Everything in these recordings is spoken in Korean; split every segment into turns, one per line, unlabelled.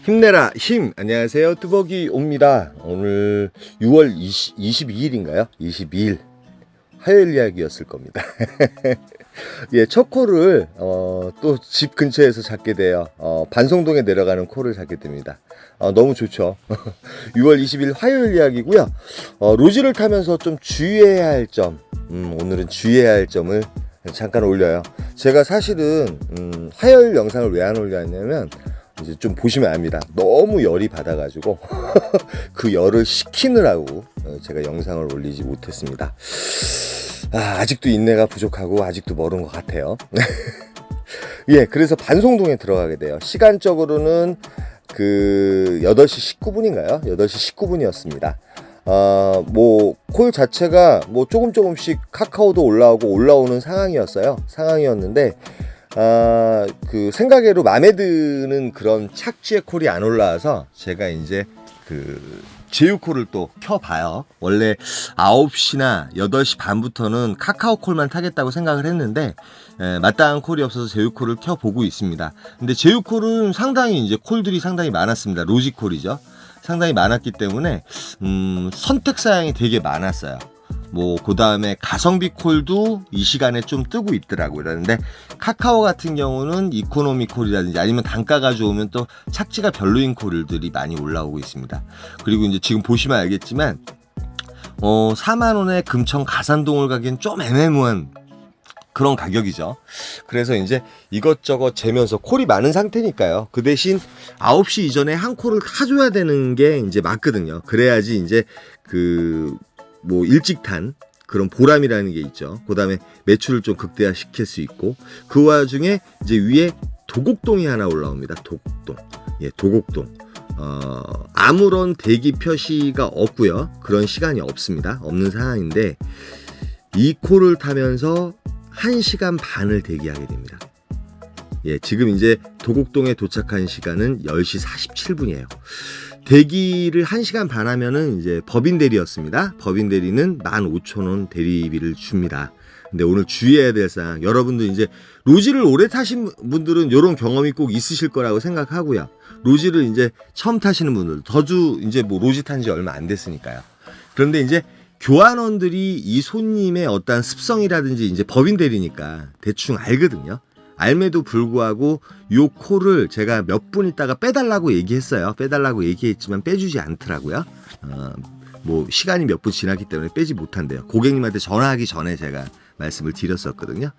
힘내라 힘. 안녕하세요, 뚜벅이 옵니다. 오늘 6월 22일인가요? 22일 화요일 이야기였을 겁니다. 예, 첫 콜을 또 집 근처에서 잡게 돼요. 반송동에 내려가는 콜을 잡게 됩니다. 너무 좋죠. 6월 20일 화요일 이야기고요. 로지를 타면서 좀 주의해야 할 점, 오늘은 주의해야 할 점을 잠깐 올려요. 제가 사실은 화요일 영상을 왜 안 올렸냐면 이제 좀 보시면 압니다. 너무 열이 받아가지고 그 열을 식히느라고 제가 영상을 올리지 못했습니다. 아직도 인내가 부족하고 아직도 멀은 것 같아요. 예, 그래서 반송동에 들어가게 돼요. 시간적으로는 그 8시 19분인가요? 8시 19분이었습니다. 뭐 콜 자체가 뭐 조금씩 카카오도 올라오는 상황이었는데 그 생각외로 마음에 드는 그런 착지의 콜이 안 올라와서 제가 이제 그 제휴콜을 또 켜봐요. 원래 9시나 8시 반부터는 카카오 콜만 타겠다고 생각을 했는데 마땅한 콜이 없어서 제휴콜을 켜보고 있습니다. 근데 제휴콜은 상당히 이제 콜들이 상당히 많았습니다. 로지콜이죠. 상당히 많았기 때문에 선택 사양이 되게 많았어요. 뭐 그 다음에 가성비 콜도 이 시간에 좀 뜨고 있더라고요. 그런데 카카오 같은 경우는 이코노미 콜이라든지 아니면 단가가 좋으면 또 착지가 별로인 콜들이 많이 올라오고 있습니다. 그리고 이제 지금 보시면 알겠지만 4만원에 금천 가산동을 가기엔 좀 애매모호한 그런 가격이죠. 그래서 이제 이것저것 재면서 콜이 많은 상태니까요. 그 대신 9시 이전에 한 콜을 타줘야 되는 게 이제 맞거든요. 그래야지 이제 뭐 일찍 탄 그런 보람이라는 게 있죠. 그 다음에 매출을 좀 극대화시킬 수 있고, 그 와중에 이제 위에 도곡동이 하나 올라옵니다. 도곡동. 예, 도곡동. 아무런 대기 표시가 없고요. 그런 시간이 없습니다. 없는 상황인데 이 콜을 타면서 1시간 반을 대기하게 됩니다. 예, 지금 이제 도곡동에 도착한 시간은 10시 47분이에요. 대기를 1시간 반 하면은 이제 법인 대리였습니다. 법인 대리는 15,000원 대리비를 줍니다. 근데 오늘 주의해야 될 사항, 여러분들 이제 로지를 오래 타신 분들은 이런 경험이 꼭 있으실 거라고 생각하고요. 로지를 이제 처음 타시는 분들, 더주 이제 뭐 로지 탄 지 얼마 안 됐으니까요. 그런데 이제 교환원들이 이 손님의 어떠한 습성이라든지 이제 법인 대리니까 대충 알거든요. 알매도 불구하고 요 콜을 제가 몇 분 있다가 빼달라고 얘기했어요. 빼달라고 얘기했지만 빼주지 않더라고요. 뭐 시간이 몇 분 지났기 때문에 빼지 못한대요. 고객님한테 전화하기 전에 제가 말씀을 드렸었거든요.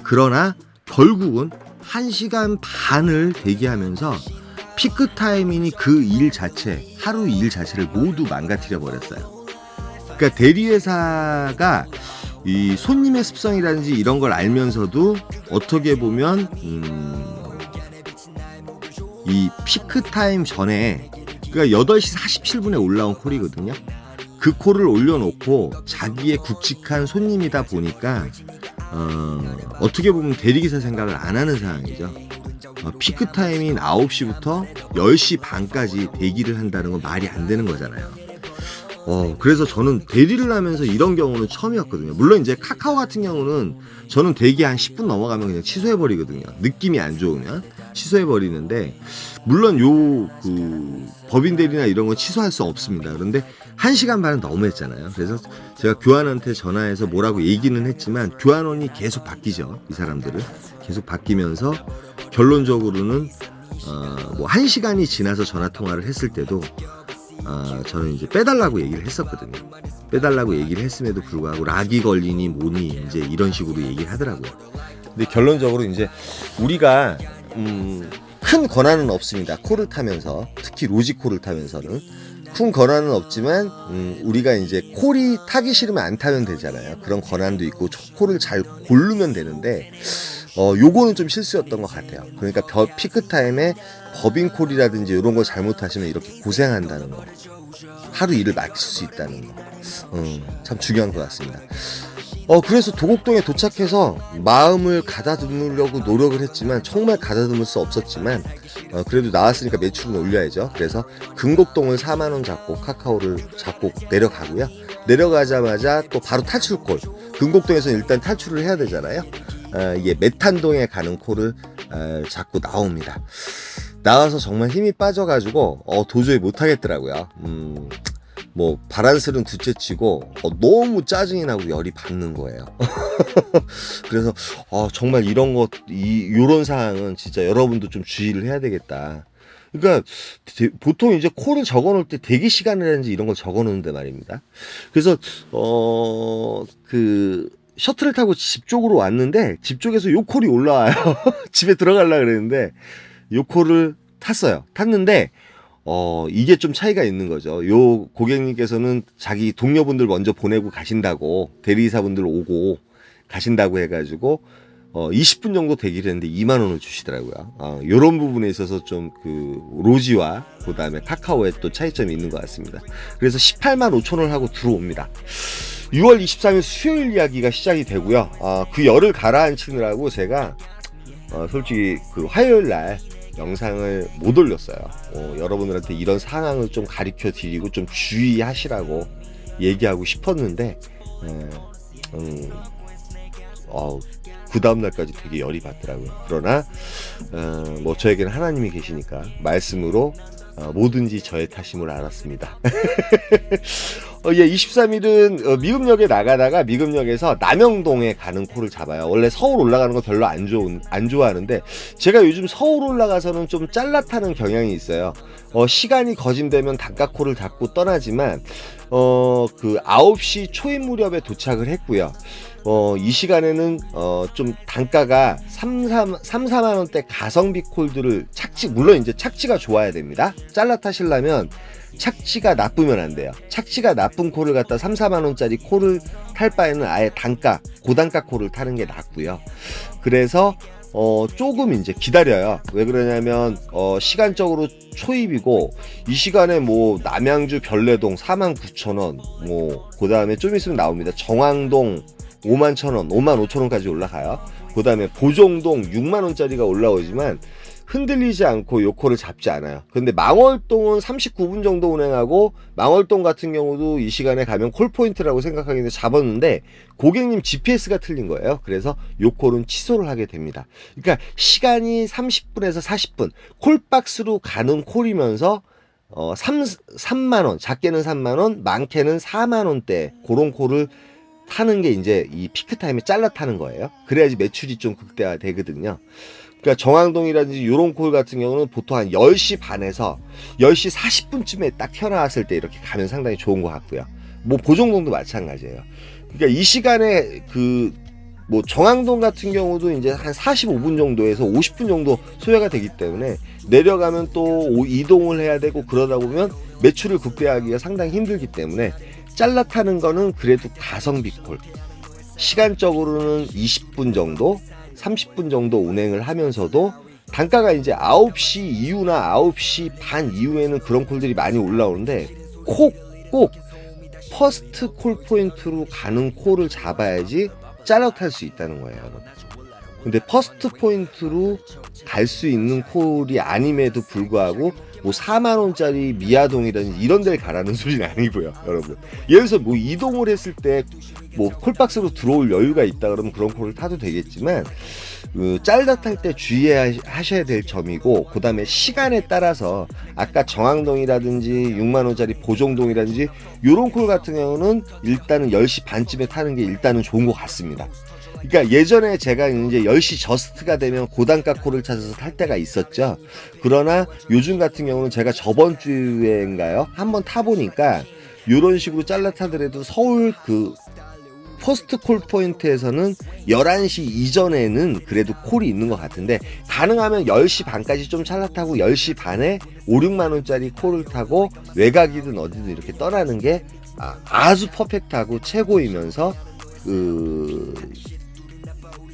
그러나 결국은 1시간 반을 대기하면서 피크 타임이니 그 일 자체, 하루 일 자체를 모두 망가뜨려 버렸어요. 그러니까 대리회사가 이 손님의 습성이라든지 이런 걸 알면서도 어떻게 보면 이 피크 타임 전에, 그러니까 8시 47분에 올라온 콜이거든요. 그 콜을 올려놓고 자기의 굵직한 손님이다 보니까 어떻게 보면 대리기사 생각을 안 하는 상황이죠. 피크 타임인 9시부터 10시 반까지 대기를 한다는 건 말이 안 되는 거잖아요. 그래서 저는 대리를 하면서 이런 경우는 처음이었거든요. 물론 이제 카카오 같은 경우는 저는 대기 한 10분 넘어가면 그냥 취소해버리거든요. 느낌이 안 좋으면 취소해버리는데, 물론 법인 대리나 이런 건 취소할 수 없습니다. 그런데 1시간 반은 너무했잖아요. 그래서 제가 교환원한테 전화해서 뭐라고 얘기는 했지만 교환원이 계속 바뀌죠. 이 사람들은 계속 바뀌면서 결론적으로는 뭐 1시간이 지나서 전화통화를 했을 때도 저는 이제 빼달라고 얘기를 했었거든요. 빼달라고 얘기를 했음에도 불구하고 락이 걸리니 뭐니 이제 이런 식으로 얘기를 하더라고요. 근데 결론적으로 이제 우리가 큰 권한은 없습니다. 콜을 타면서, 특히 로지 콜을 타면서는 큰 권한은 없지만 우리가 이제 콜이 타기 싫으면 안 타면 되잖아요. 그런 권한도 있고 콜을 잘 고르면 되는데 요거는 좀 실수였던 것 같아요. 그러니까 피크 타임에 법인 콜이라든지 이런 거 잘못하시면 이렇게 고생한다는 거, 하루 일을 마칠 수 있다는 거, 참 중요한 것 같습니다. 그래서 도곡동에 도착해서 마음을 가다듬으려고 노력을 했지만 정말 가다듬을 수 없었지만 그래도 나왔으니까 매출은 올려야죠. 그래서 금곡동을 4만원 잡고 카카오를 잡고 내려가고요. 내려가자마자 또 바로 탈출콜, 금곡동에서 일단 탈출을 해야 되잖아요. 이게 메탄동에 가는 콜을 잡고 나옵니다. 나와서 정말 힘이 빠져가지고 도저히 못하겠더라고요. 뭐 바란스는 둘째치고 너무 짜증이 나고 열이 받는 거예요. 그래서 정말 요런 상황은 진짜 여러분도 좀 주의를 해야 되겠다. 그러니까 보통 이제 콜을 적어 놓을 때 대기 시간이라든지 이런 걸 적어 놓는데 말입니다. 그래서 그 셔틀을 타고 집 쪽으로 왔는데 집 쪽에서 요 콜이 올라와요. 집에 들어가려고 그랬는데 요 콜을 탔는데 이게 좀 차이가 있는 거죠. 요 고객님께서는 자기 동료분들 먼저 보내고 가신다고, 대리사분들 오고 가신다고 해가지고 20분 정도 대기를 했는데 2만 원을 주시더라고요. 요런 부분에 있어서 좀 그 로지와 그 다음에 카카오에 또 차이점이 있는 것 같습니다. 그래서 18만 5천 원 하고 들어옵니다. 6월 23일 수요일 이야기가 시작이 되고요. 그 열을 가라앉히느라고 제가 솔직히 그 화요일 날 영상을 못 올렸어요. 여러분들한테 이런 상황을 좀 가르쳐 드리고 좀 주의하시라고 얘기하고 싶었는데 그 다음날까지 되게 열이 받더라고요. 그러나 뭐 저에게는 하나님이 계시니까 말씀으로 뭐든지 저의 탓임을 알았습니다. 23일은 미금역에 나가다가 미금역에서 남영동에 가는 콜을 잡아요. 원래 서울 올라가는 거 별로 안 좋아하는데 제가 요즘 서울 올라가서는 좀 잘라타는 경향이 있어요. 시간이 거짐되면 단가콜을 잡고 떠나지만 그 9시 초임 무렵에 도착을 했고요. 이 시간에는 좀 단가가 4만 원대 가성비 콜들을 물론 이제 착지가 좋아야 됩니다. 잘라 타시려면 착지가 나쁘면 안 돼요. 착지가 나쁜 콜을 갖다 3, 4만 원짜리 콜을 탈 바에는 아예 고단가 콜을 타는 게 낫고요. 그래서 조금 이제 기다려요. 왜 그러냐면 시간적으로 초입이고 이 시간에 뭐 남양주 별내동 49,000원, 뭐 그다음에 좀 있으면 나옵니다. 정왕동 51,000원, 55,000원까지 올라가요. 그 다음에 보정동 6만원짜리가 올라오지만 흔들리지 않고 요 콜을 잡지 않아요. 근데 망월동은 39분 정도 운행하고 망월동 같은 경우도 이 시간에 가면 콜포인트라고 생각하기는 잡았는데 고객님 GPS가 틀린 거예요. 그래서 요 콜은 취소를 하게 됩니다. 그러니까 시간이 30분에서 40분 콜박스로 가는 콜이면서 3만원, 작게는 3만원, 많게는 4만원대 그런 콜을 타는 게 이제 이 피크타임에 잘라 타는 거예요. 그래야지 매출이 좀 극대화되거든요. 그러니까 정왕동이라든지 요런 콜 같은 경우는 보통 한 10시 반에서 10시 40분쯤에 딱 튀어나왔을 때 이렇게 가면 상당히 좋은 것 같고요. 뭐 보정동도 마찬가지예요. 그러니까 이 시간에 뭐 정왕동 같은 경우도 이제 한 45분 정도에서 50분 정도 소요가 되기 때문에 내려가면 또 이동을 해야 되고 그러다 보면 매출을 극대화하기가 상당히 힘들기 때문에 잘라 타는 거는 그래도 가성비 콜. 시간적으로는 20분 정도, 30분 정도 운행을 하면서도 단가가 이제 9시 이후나 9시 반 이후에는 그런 콜들이 많이 올라오는데 꼭 퍼스트 콜 포인트로 가는 콜을 잡아야지 잘라 탈 수 있다는 거예요, 여러분. 근데 퍼스트 포인트로 갈 수 있는 콜이 아님에도 불구하고 뭐 4만원짜리 미아동이라든지 이런 데를 가라는 소리는 아니고요, 여러분. 예를 들어서 뭐 이동을 했을 때 뭐 콜박스로 들어올 여유가 있다 그러면 그런 콜을 타도 되겠지만 잘라 탈 때 주의하셔야 될 점이고, 그 다음에 시간에 따라서 아까 정왕동이라든지 6만원짜리 보정동이라든지 요런 콜 같은 경우는 일단은 10시 반쯤에 타는 게 일단은 좋은 것 같습니다. 그러니까 예전에 제가 이제 10시 저스트가 되면 고단가 콜을 찾아서 탈 때가 있었죠. 그러나 요즘 같은 경우는 제가 저번 주에인가요? 한번 타보니까 이런 식으로 잘라 타더라도 서울 그 퍼스트 콜 포인트에서는 11시 이전에는 그래도 콜이 있는 것 같은데, 가능하면 10시 반까지 좀 잘라 타고 10시 반에 5, 6만원짜리 콜을 타고 외곽이든 어디든 이렇게 떠나는 게 아주 퍼펙트하고 최고이면서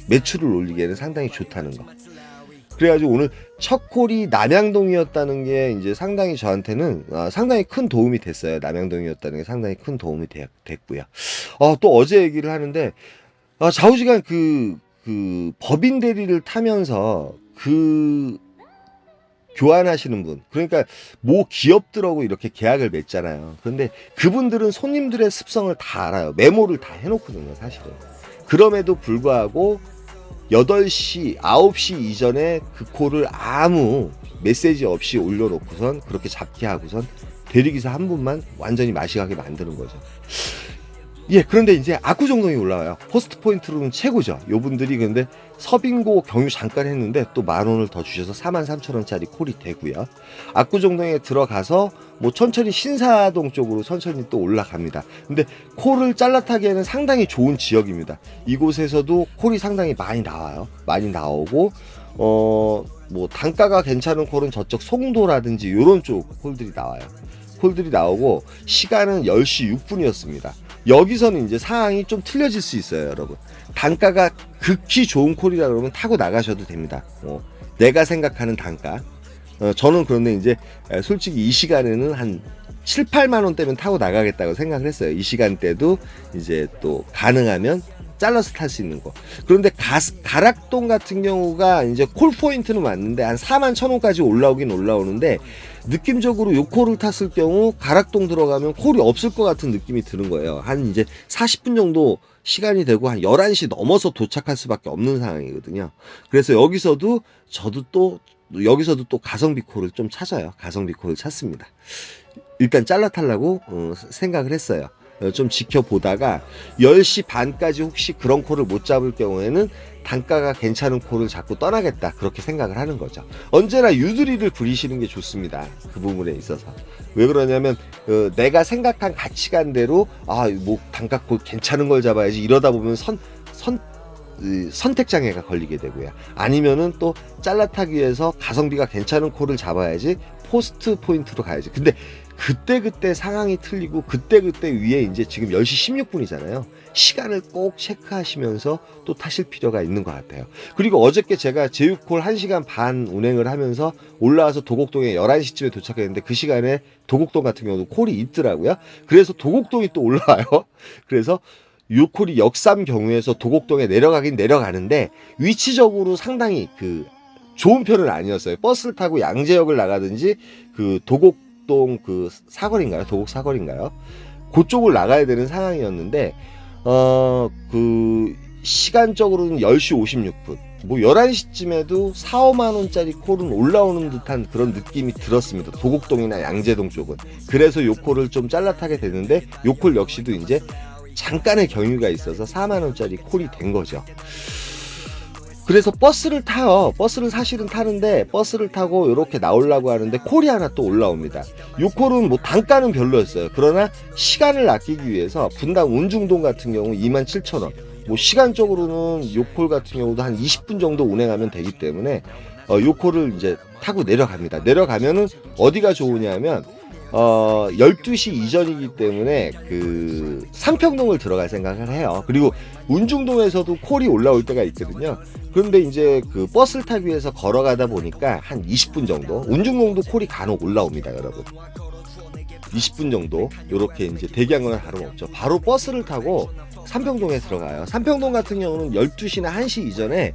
매출을 올리기에는 상당히 좋다는 거. 그래가지고 오늘 첫 콜이 남양동이었다는 게 이제 상당히 저한테는 상당히 큰 도움이 됐어요. 남양동이었다는 게 상당히 큰 도움이 됐고요. 또 어제 얘기를 하는데 좌우지간 그 법인 대리를 타면서 교환하시는 분, 그러니까 뭐 기업들하고 이렇게 계약을 맺잖아요. 그런데 그분들은 손님들의 습성을 다 알아요. 메모를 다 해놓거든요, 사실은. 그럼에도 불구하고 8시, 9시 이전에 그 콜을 아무 메시지 없이 올려놓고선 그렇게 잡기 하고선 대리기사 한 분만 완전히 맛이 가게 만드는 거죠. 예, 그런데 이제 압구정동이 올라와요. 포스트 포인트로는 최고죠. 요분들이 근데 서빙고 경유 잠깐 했는데 또 10,000원을 더 주셔서 43,000원짜리 콜이 되고요. 압구정동에 들어가서 뭐 천천히 신사동 쪽으로 천천히 또 올라갑니다. 근데 콜을 잘라타기에는 상당히 좋은 지역입니다. 이곳에서도 콜이 상당히 많이 나와요. 많이 나오고 뭐 단가가 괜찮은 콜은 저쪽 송도라든지 요런 쪽 콜들이 나와요. 콜들이 나오고 시간은 10시 6분이었습니다. 여기서는 이제 상황이 좀 틀려질 수 있어요, 여러분. 단가가 극히 좋은 콜이라 그러면 타고 나가셔도 됩니다. 내가 생각하는 단가. 저는 그런데 이제 솔직히 이 시간에는 한 7, 8만 원대면 타고 나가겠다고 생각을 했어요. 이 시간대도 이제 또 가능하면 잘라서 탈 수 있는 거. 그런데 가락동 같은 경우가 이제 콜 포인트는 맞는데 한 41,000원까지 올라오긴 올라오는데 느낌적으로 요 콜을 탔을 경우 가락동 들어가면 콜이 없을 것 같은 느낌이 드는 거예요. 한 이제 40분 정도 시간이 되고 한 11시 넘어서 도착할 수밖에 없는 상황이거든요. 그래서 여기서도 여기서도 또 가성비 콜을 좀 찾아요. 가성비 콜을 찾습니다. 일단 잘라 타려고 생각을 했어요. 좀 지켜보다가 10시 반까지 혹시 그런 콜을 못 잡을 경우에는 단가가 괜찮은 콜을 잡고 떠나겠다, 그렇게 생각을 하는 거죠. 언제나 유두리를 부리시는 게 좋습니다. 그 부분에 있어서. 왜 그러냐면 내가 생각한 가치관대로 뭐 단가 콜 괜찮은 걸 잡아야지 이러다 보면 선택 장애가 걸리게 되고요. 아니면은 또 잘라타기 위해서 가성비가 괜찮은 콜을 잡아야지 포스트 포인트로 가야지. 근데 그때 상황이 틀리고 그때 위에 이제 지금 10시 16분이잖아요. 시간을 꼭 체크하시면서 또 타실 필요가 있는 것 같아요. 그리고 어저께 제가 제휴콜 1시간 반 운행을 하면서 올라와서 도곡동에 11시쯤에 도착했는데 그 시간에 도곡동 같은 경우도 콜이 있더라고요. 그래서 도곡동이 또 올라와요. 그래서 요 콜이 역삼 경우에서 도곡동에 내려가긴 내려가는데 위치적으로 상당히 좋은 편은 아니었어요. 버스를 타고 양재역을 나가든지 도곡동 사거리인가요? 도곡 사거리인가요? 그쪽을 나가야 되는 상황이었는데 시간적으로는 10시 56분. 뭐 11시쯤에도 4, 5만 원짜리 콜은 올라오는 듯한 그런 느낌이 들었습니다. 도곡동이나 양재동 쪽은. 그래서 요 콜을 좀 잘라타게 되는데 요 콜 역시도 이제 잠깐의 경유가 있어서 4만 원짜리 콜이 된 거죠. 그래서 버스를 타요. 버스를 사실은 타는데 버스를 타고 이렇게 나오려고 하는데 콜이 하나 또 올라옵니다. 요 콜은 뭐 단가는 별로였어요. 그러나 시간을 아끼기 위해서 분당 운중동 같은 경우 27,000원. 뭐 시간적으로는 요 콜 같은 경우도 한 20분 정도 운행하면 되기 때문에 요 콜을 이제 타고 내려갑니다. 내려가면은 어디가 좋으냐면 12시 이전이기 때문에 삼평동을 들어갈 생각을 해요. 그리고 운중동에서도 콜이 올라올 때가 있거든요. 그런데 이제 버스를 타기 위해서 걸어가다 보니까 한 20분 정도, 운중동도 콜이 간혹 올라옵니다, 여러분. 20분 정도 이렇게 이제 대기한 거나 다름없죠. 바로 버스를 타고 삼평동에 들어가요. 삼평동 같은 경우는 12시나 1시 이전에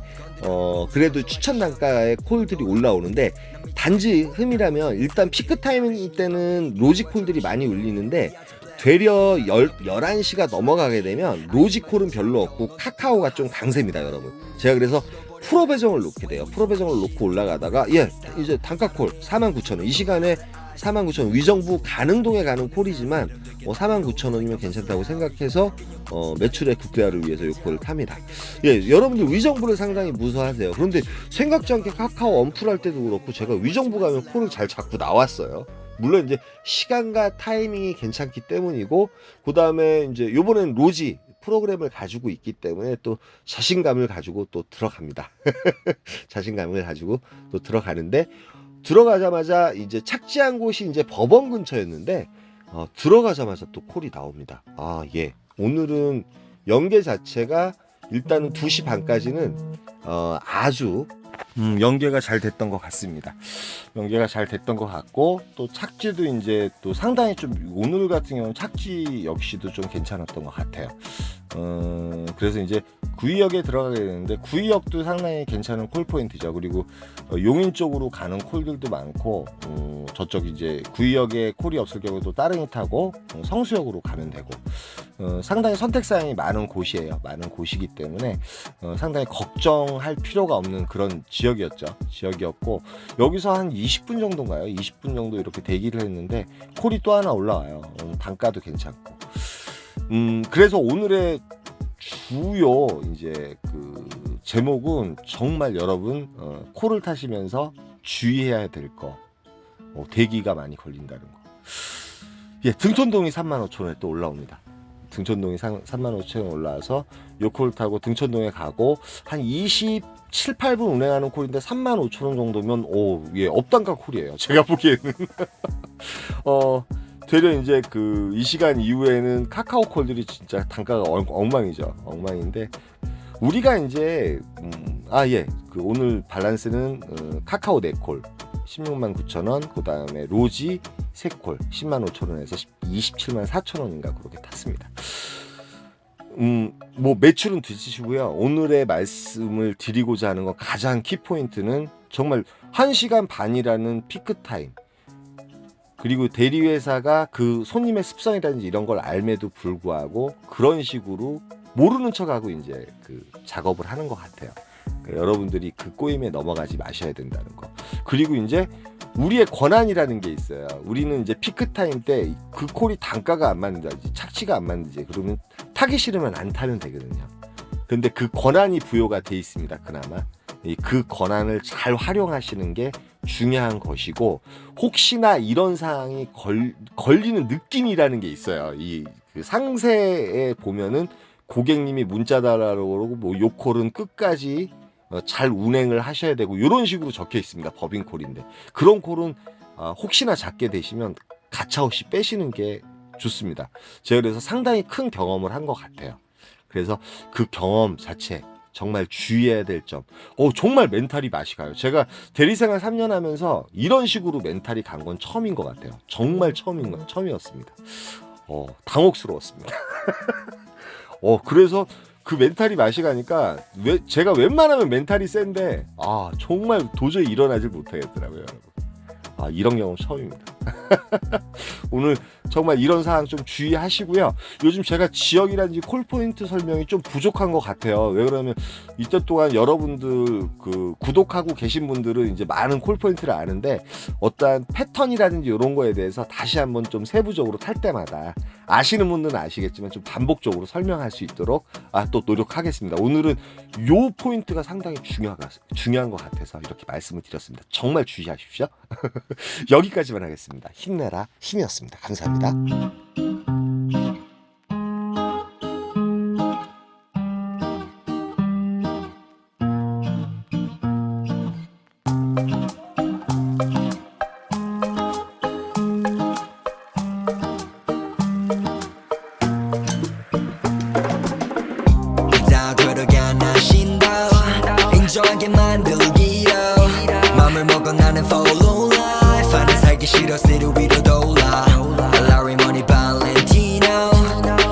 그래도 추천 단가의 콜들이 올라오는데 단지 흠이라면 일단 피크타임 때는 로지콜들이 많이 울리는데 되려 11시가 넘어가게 되면 로지콜은 별로 없고 카카오가 좀 강세입니다, 여러분. 제가 그래서 프로 배정을 놓게 돼요. 프로 배정을 놓고 올라가다가 이제 단가콜 49,000원, 이 시간에 49,000원, 위정부 가능동에 가는 콜이지만 49,000원이면 괜찮다고 생각해서 매출의 극대화를 위해서 이 콜을 탑니다. 여러분들 위정부를 상당히 무서워하세요. 그런데 생각지 않게 카카오 언플할 때도 그렇고 제가 위정부 가면 콜을 잘 잡고 나왔어요. 물론 이제 시간과 타이밍이 괜찮기 때문이고, 그 다음에 이제 요번엔 로지 프로그램을 가지고 있기 때문에 또 자신감을 가지고 또 들어갑니다. 자신감을 가지고 또 들어가는데, 들어가자마자 이제 착지한 곳이 이제 법원 근처였는데 들어가자마자 또 콜이 나옵니다. 오늘은 연계 자체가 일단은 2시 반까지는 아주 연계가 잘 됐던 것 같습니다. 연계가 잘 됐던 것 같고, 또 착지도 이제 또 상당히 좀 오늘 같은 경우는 착지 역시도 좀 괜찮았던 것 같아요. 그래서 이제 구의역에 들어가게 되는데 구의역도 상당히 괜찮은 콜 포인트죠. 그리고 용인 쪽으로 가는 콜들도 많고 저쪽 이제 구의역에 콜이 없을 경우도 따릉이 타고 성수역으로 가면 되고 상당히 선택사항이 많은 곳이에요. 많은 곳이기 때문에 상당히 걱정할 필요가 없는 그런 지역이었고 여기서 한 20분 정도인가요? 20분 정도 이렇게 대기를 했는데 콜이 또 하나 올라와요. 단가도 괜찮고. 그래서 오늘의 주요 이제 그 제목은 정말 여러분 콜을 타시면서 주의해야 될 거, 대기가 많이 걸린다는 거. 예, 등촌동이 35,000원에 또 올라옵니다. 등촌동이 35,000원 올라와서 요 콜 타고 등촌동에 가고 한 27, 8분 운행하는 콜인데 35,000원 정도면 예, 업단가 콜이에요. 제가 보기에는. 되려 이제 그 이 시간 이후에는 카카오 콜들이 진짜 단가가 엉망이죠. 엉망인데 우리가 이제 그 오늘 밸런스는 카카오 4콜 169,000원, 그 다음에 로지 3콜 105,000원에서 274,000원인가 그렇게 탔습니다. 뭐 매출은 뒤지시고요. 오늘의 말씀을 드리고자 하는 건 가장 키포인트는 정말 1시간 반이라는 피크타임, 그리고 대리회사가 그 손님의 습성이라든지 이런 걸 알매도 불구하고 그런 식으로 모르는 척하고 이제 그 작업을 하는 것 같아요. 그러니까 여러분들이 그 꼬임에 넘어가지 마셔야 된다는 거. 그리고 이제 우리의 권한이라는 게 있어요. 우리는 이제 피크타임 때 그 콜이 단가가 안 맞는다든지 착취가 안 맞는지 그러면 타기 싫으면 안 타면 되거든요. 근데 그 권한이 부여가 돼 있습니다. 그나마 그 권한을 잘 활용하시는 게 중요한 것이고, 혹시나 이런 상황이 걸리는 느낌이라는 게 있어요. 그 상세에 보면은 고객님이 문자 달라고 그러고 뭐 요 콜은 끝까지 잘 운행을 하셔야 되고 이런 식으로 적혀 있습니다. 법인 콜인데 그런 콜은 혹시나 잡게 되시면 가차없이 빼시는 게 좋습니다. 제가 그래서 상당히 큰 경험을 한 것 같아요. 그래서 그 경험 자체 정말 주의해야 될 점. 정말 멘탈이 맛이 가요. 제가 대리생활 3년 하면서 이런 식으로 멘탈이 간 건 처음인 것 같아요. 정말 처음이었습니다. 당혹스러웠습니다. 그래서 그 멘탈이 맛이 가니까 제가 웬만하면 멘탈이 센데 정말 도저히 일어나질 못하겠더라고요, 여러분. 이런 경험 처음입니다. 오늘 정말 이런 사항 좀 주의하시고요. 요즘 제가 지역이라든지 콜포인트 설명이 좀 부족한 것 같아요. 왜 그러면 이때 동안 여러분들 그 구독하고 계신 분들은 이제 많은 콜포인트를 아는데 어떠한 패턴이라든지 이런 거에 대해서 다시 한번 좀 세부적으로 탈 때마다 아시는 분들은 아시겠지만 좀 반복적으로 설명할 수 있도록 또 노력하겠습니다. 오늘은 요 포인트가 상당히 중요한 것 같아서 이렇게 말씀을 드렸습니다. 정말 주의하십시오. 여기까지만 하겠습니다. 힘내라 힘이었습니다. 감사합니다.
인정하게 만들기로 맘을 먹어 나는 follow life 안에 살기 싫어 city 위로 돌아 Larry Money Valentino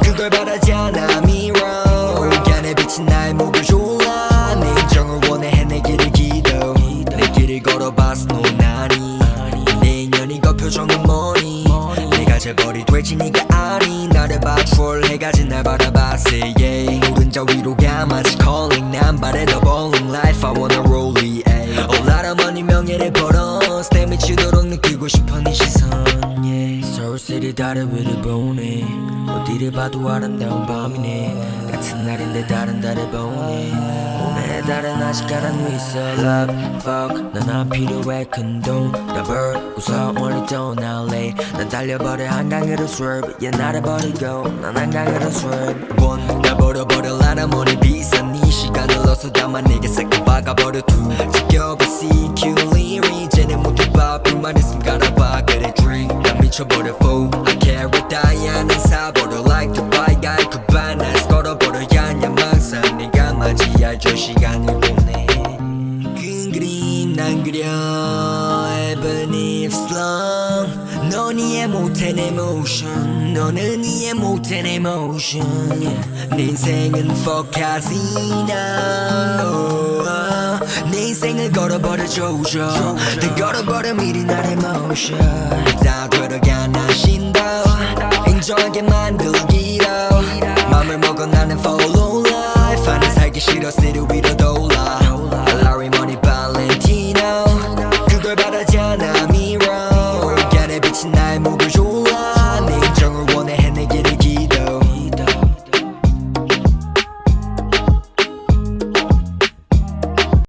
그걸 바라지 않아 mirror 안에 비친 나의 목을 졸라 내 인정을 원해 해내기를 기도 내 길을 걸어봤어 넌 아니 내 인연이 그 표정은 뭐니 내가 재벌이 될지 네가 아니 나를 봐 troll 해가지 날 바라봤어 yeah 노른자 위로 가 마치 calling 난 바래 더 bowling life I wanna roll it all out of money 명예를 벌어 내 미치도록 느끼고 싶어 네 시선 yeah 서울 시리 다리 위를 보네 어디를 봐도 아름다운 밤이네 같은 날인데 다른 달을 보네 오늘의 달은 아직 가라앉아 있어 love fuck 난 안 필요해 큰돈 더블 웃어 멀리 떠날래 난 달려버려 한강으로 swerve yeah 나를 버리고 난 한강으로 swerve one 날 버려버려 라라머니 비싼 네 시간을 넣어서 담아 내게 싹 박아버려 two 지켜봐 CQ 리리 이제는 모두 봐 불만 있음 갈아봐 그래 drink 난 미쳐버려 fool I carry 다이아는 사버려 like to buy guy 그 반날 걸어버려야 하냐 망상 네가 맞이할 저 시간을 보내 큰 그림 난 그려 even if slum 넌 이해 못해 내 motion 너는 이해 못해 내 motion 내 인생은 fuck casino 내 인생을 걸어버려 조져 다 걸어버려 미리 나의 motion 다 들어가 나 신도 인정하게 만들기로 맘을 먹어 나는 follow life 나는 살기 싫어 city 위로 돌아 Larry money Valentino 그걸 바라잖아 mirror 곁에 비친 나의 목을 줘